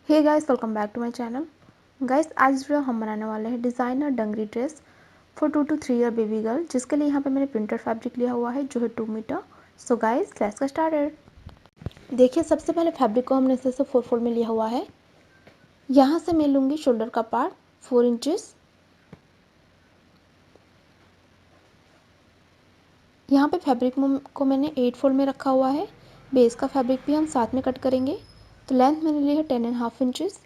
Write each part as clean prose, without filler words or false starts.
Hey guys, welcome back to my channel. Guys, आज video हम बनाने वाले हैं designer dungaree dress for 2 to 3 year baby girl, जिसके लिए यहाँ पे मैंने प्रिंटेड फैब्रिक लिया हुआ है जो है 2 metre. So guys, let's get started. देखिए, सबसे पहले फैब्रिक को हमने इसे 4 फोल्ड में लिया हुआ है। यहाँ से मैं लूँगी शोल्डर का पार्ट 4 इंचेस। यहाँ पे फैब्रिक को मैंने 8 फोल्ड में रखा हुआ है। बेस का फैब्रिक भी हम साथ में कट करेंगे। तो लेंथ मैंने ली है 10.5 इंचेस।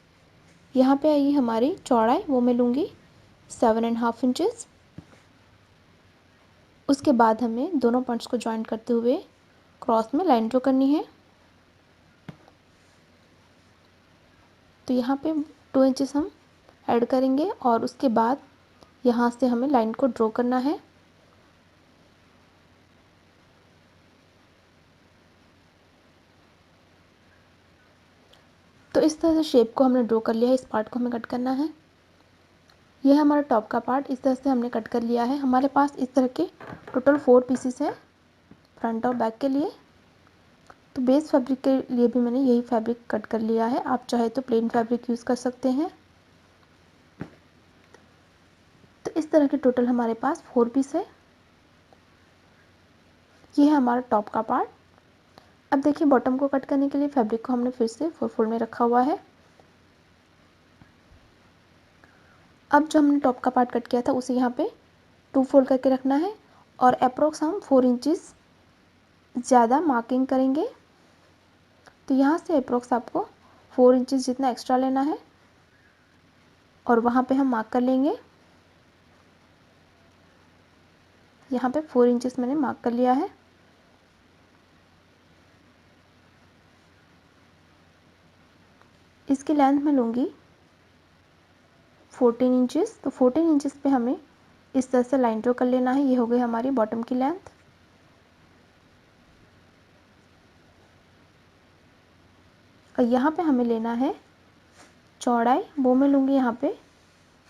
यहाँ पे आई हमारी चौड़ाई, वो मैं लूँगी 7.5 इंचेस। उसके बाद हमें दोनों पॉइंट्स को ज्वाइन करते हुए क्रॉस में लाइन ड्रॉ करनी है। तो यहाँ पे 2 इंचेस हम ऐड करेंगे और उसके बाद यहाँ से हमें लाइन को ड्रॉ करना है। तो इस तरह से शेप को हमने ड्रॉ कर लिया है। इस पार्ट को हमें कट करना है। यह हमारा टॉप का पार्ट इस तरह से हमने कट कर लिया है। हमारे पास इस तरह के टोटल 4 पीसेस हैं फ्रंट और बैक के लिए। तो बेस फैब्रिक के लिए भी मैंने यही फैब्रिक कट कर लिया है। आप चाहे तो प्लेन फैब्रिक यूज़ कर सकते हैं। तो इस तरह के टोटल हमारे पास 4 पीस है। ये है हमारा टॉप का पार्ट। अब देखिए, बॉटम को कट करने के लिए फैब्रिक को हमने फिर से 4 फोल्ड में रखा हुआ है। अब जो हमने टॉप का पार्ट कट किया था उसे यहाँ पे 2 फोल्ड करके रखना है और अप्रोक्स हम 4 इंचेस ज़्यादा मार्किंग करेंगे। तो यहाँ से अप्रोक्स आपको 4 इंचेस जितना एक्स्ट्रा लेना है और वहाँ पे हम मार्क कर लेंगे। यहाँ पे 4 इंचेस मैंने मार्क कर लिया है। इसकी लेंथ मैं लूँगी 14 इंचेस। तो 14 इंचेस पे हमें इस तरह से लाइन ड्रॉ कर लेना है। ये हो गई हमारी बॉटम की लेंथ। और यहाँ पे हमें लेना है चौड़ाई, वो मैं लूँगी यहाँ पे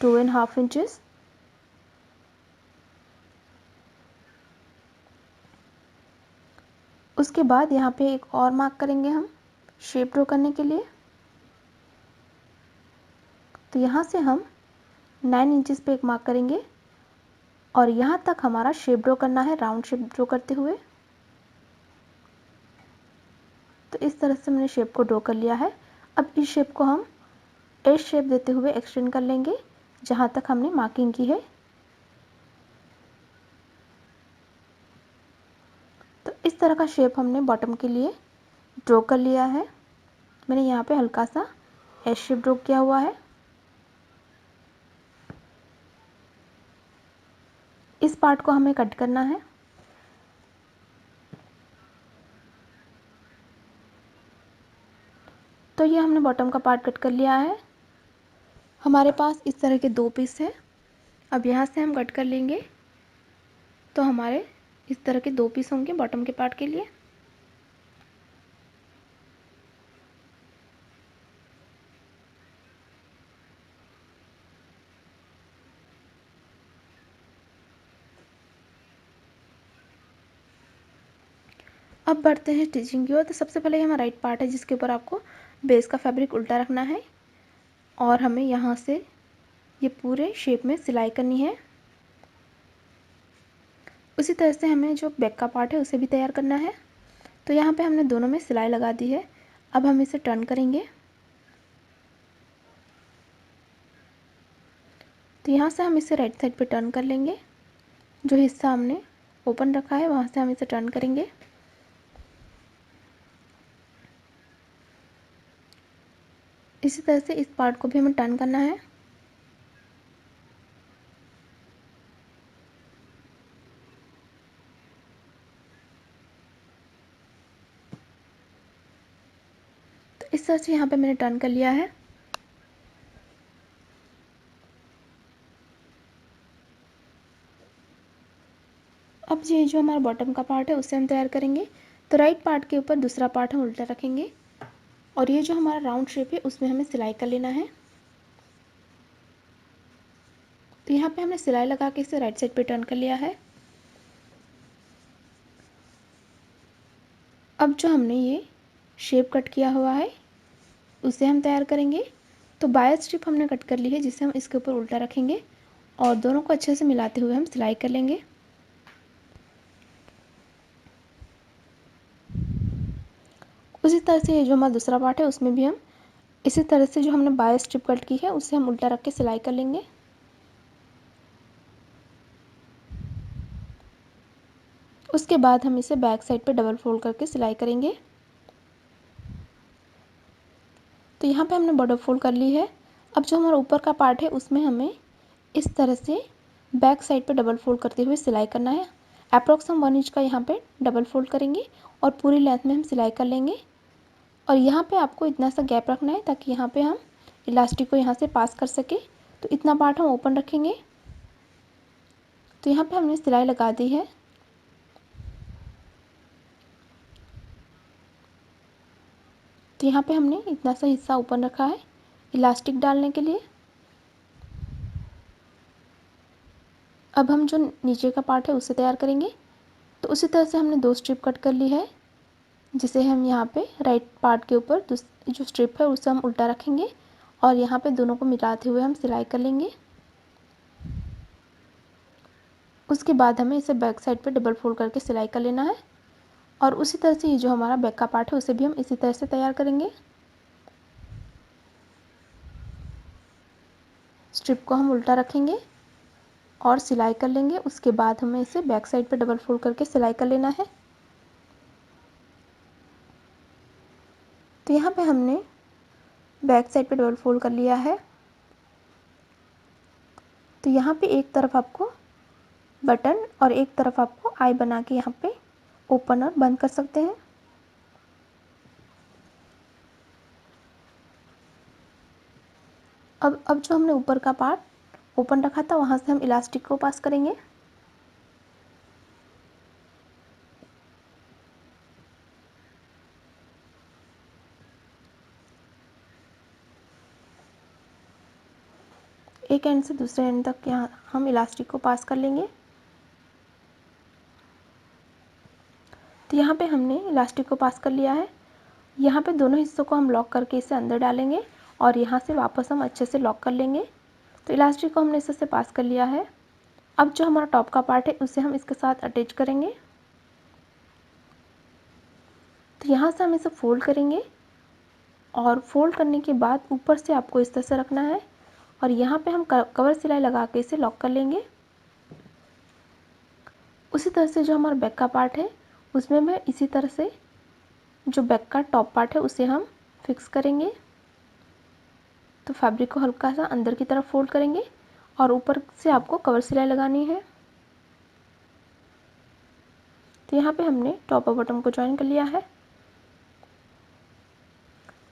2.5 इंचेस। उसके बाद यहाँ पे एक और मार्क करेंगे हम शेप ड्रॉ करने के लिए। तो यहाँ से हम 9 इंचेस पे एक मार्क करेंगे और यहाँ तक हमारा शेप ड्रॉ करना है, राउंड शेप ड्रॉ करते हुए। तो इस तरह से मैंने शेप को ड्रॉ कर लिया है। अब इस शेप को हम एस शेप देते हुए एक्सटेंड कर लेंगे जहाँ तक हमने मार्किंग की है। तो इस तरह का शेप हमने बॉटम के लिए ड्रॉ कर लिया है। मैंने यहाँ पे हल्का सा एस शेप ड्रॉ किया हुआ है। इस पार्ट को हमें कट करना है। तो ये हमने बॉटम का पार्ट कट कर लिया है। हमारे पास इस तरह के 2 पीस है। अब यहाँ से हम कट कर लेंगे तो हमारे इस तरह के 2 पीस होंगे बॉटम के पार्ट के लिए। अब बढ़ते हैं स्टिचिंग की ओर। तो सबसे पहले हमारा राइट पार्ट है जिसके ऊपर आपको बेस का फैब्रिक उल्टा रखना है और हमें यहाँ से ये पूरे शेप में सिलाई करनी है। उसी तरह से हमें जो बैक का पार्ट है उसे भी तैयार करना है। तो यहाँ पे हमने दोनों में सिलाई लगा दी है। अब हम इसे टर्न करेंगे। तो यहाँ से हम इसे राइट साइड पे टर्न कर लेंगे। जो हिस्सा हमने ओपन रखा है वहाँ से हम इसे टर्न करेंगे। इसी तरह से इस पार्ट को भी हमें टर्न करना है। तो इस तरह से यहाँ पे मैंने टर्न कर लिया है। अब ये जो हमारा बॉटम का पार्ट है उसे हम तैयार करेंगे। तो राइट पार्ट के ऊपर दूसरा पार्ट हम उल्टा रखेंगे और ये जो हमारा राउंड शेप है उसमें हमें सिलाई कर लेना है। तो यहाँ पे हमने सिलाई लगा के इसे राइट साइड पे टर्न कर लिया है। अब जो हमने ये शेप कट किया हुआ है उसे हम तैयार करेंगे। तो बायस स्ट्रिप हमने कट कर ली है, जिसे हम इसके ऊपर उल्टा रखेंगे और दोनों को अच्छे से मिलाते हुए हम सिलाई कर लेंगे। उसी तरह से ये जो हमारा दूसरा पार्ट है उसमें भी हम इसी तरह से जो हमने बायस स्ट्रिप कट की है उसे हम उल्टा रख के सिलाई कर लेंगे। उसके बाद हम इसे बैक साइड पे डबल फोल्ड करके सिलाई करेंगे। तो यहाँ पे हमने बॉर्डर फोल्ड कर ली है। अब जो हमारा ऊपर का पार्ट है उसमें हमें इस तरह से बैक साइड पे डबल फोल्ड करते हुए सिलाई करना है। अप्रॉक्स हम 1 इंच का यहाँ पे डबल फोल्ड करेंगे और पूरी लेंथ में हम सिलाई कर लेंगे। और यहाँ पे आपको इतना सा गैप रखना है ताकि यहाँ पे हम इलास्टिक को यहाँ से पास कर सके। तो इतना पार्ट हम ओपन रखेंगे। तो यहाँ पे हमने सिलाई लगा दी है। तो यहाँ पे हमने इतना सा हिस्सा ओपन रखा है इलास्टिक डालने के लिए। अब हम जो नीचे का पार्ट है उसे तैयार करेंगे। तो उसी तरह से हमने 2 स्ट्रिप कट कर ली है, जिसे हम यहाँ पे राइट पार्ट के ऊपर जो स्ट्रिप है उसे हम उल्टा रखेंगे और यहाँ पे दोनों को मिलाते हुए हम सिलाई कर लेंगे। उसके बाद हमें इसे बैक साइड पे डबल फोल्ड करके सिलाई कर लेना है और उसी तरह से ये जो हमारा बैक का पार्ट है उसे भी हम इसी तरह से तैयार करेंगे। स्ट्रिप को हम उल्टा रखेंगे और सिलाई कर लेंगे। उसके बाद हमें इसे बैक साइड पे डबल फोल्ड करके सिलाई कर लेना है। तो यहाँ पे हमने बैक साइड पे डबल फोल्ड कर लिया है। तो यहाँ पे एक तरफ आपको बटन और एक तरफ आपको आई बना के यहाँ पे ओपन और बंद कर सकते हैं। अब जो हमने ऊपर का पार्ट ओपन रखा था वहाँ से हम इलास्टिक को पास करेंगे। एक एंड से दूसरे एंड तक यहाँ हम इलास्टिक को पास कर लेंगे। तो यहाँ पे हमने इलास्टिक को पास कर लिया है। यहाँ पे दोनों हिस्सों को हम लॉक करके इसे अंदर डालेंगे और यहाँ से वापस हम अच्छे से लॉक कर लेंगे। तो इलास्टिक को हमने इससे पास कर लिया है। अब जो हमारा टॉप का पार्ट है उसे हम इसके साथ अटैच करेंगे। तो यहाँ से हम इसे फोल्ड करेंगे और फोल्ड करने के बाद ऊपर से आपको इस तरह से रखना है और यहाँ पे हम कवर सिलाई लगा के इसे लॉक कर लेंगे। उसी तरह से जो हमारा बैक का पार्ट है उसमें मैं इसी तरह से जो बैक का टॉप पार्ट है उसे हम फिक्स करेंगे। तो फैब्रिक को हल्का सा अंदर की तरफ फोल्ड करेंगे और ऊपर से आपको कवर सिलाई लगानी है। तो यहाँ पे हमने टॉप और बॉटम को ज्वाइन कर लिया है।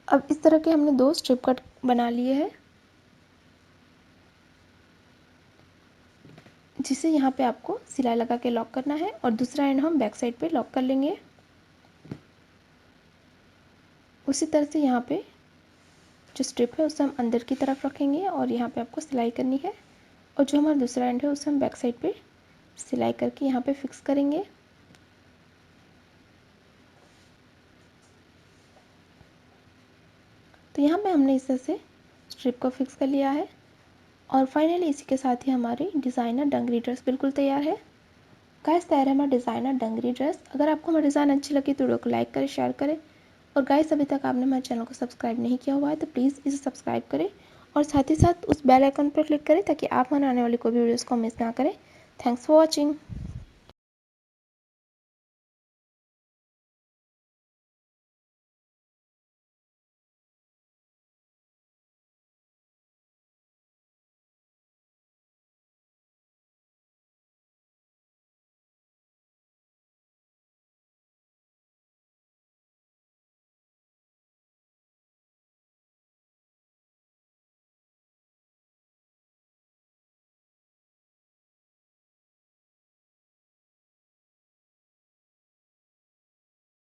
अब इस तरह के हमने 2 स्ट्रिप कट बना लिए हैं, जिसे यहाँ पे आपको सिलाई लगा के लॉक करना है और दूसरा एंड हम बैक साइड पे लॉक कर लेंगे। उसी तरह से यहाँ पे जो स्ट्रिप है उसे हम अंदर की तरफ रखेंगे और यहाँ पे आपको सिलाई करनी है और जो हमारा दूसरा एंड है उसे हम बैक साइड पे सिलाई करके यहाँ पे फिक्स करेंगे। तो यहाँ पे हमने इस तरह से स्ट्रिप को फिक्स कर लिया है और फाइनली इसी के साथ ही हमारी डिज़ाइनर डंगरी ड्रेस बिल्कुल तैयार है। गाइस तैयार है हमारा डिज़ाइनर डंगरी ड्रेस। अगर आपको हमारा डिज़ाइन अच्छी लगी तो वीडियो को लाइक करें, शेयर करें और गाइस अभी तक आपने हमारे चैनल को सब्सक्राइब नहीं किया हुआ है तो प्लीज़ इसे सब्सक्राइब करें और साथ ही साथ उस बेल आइकन पर क्लिक करें ताकि आप हमारे आने वाली कोई भी वीडियोज़ को मिस ना करें। Thanks for watching.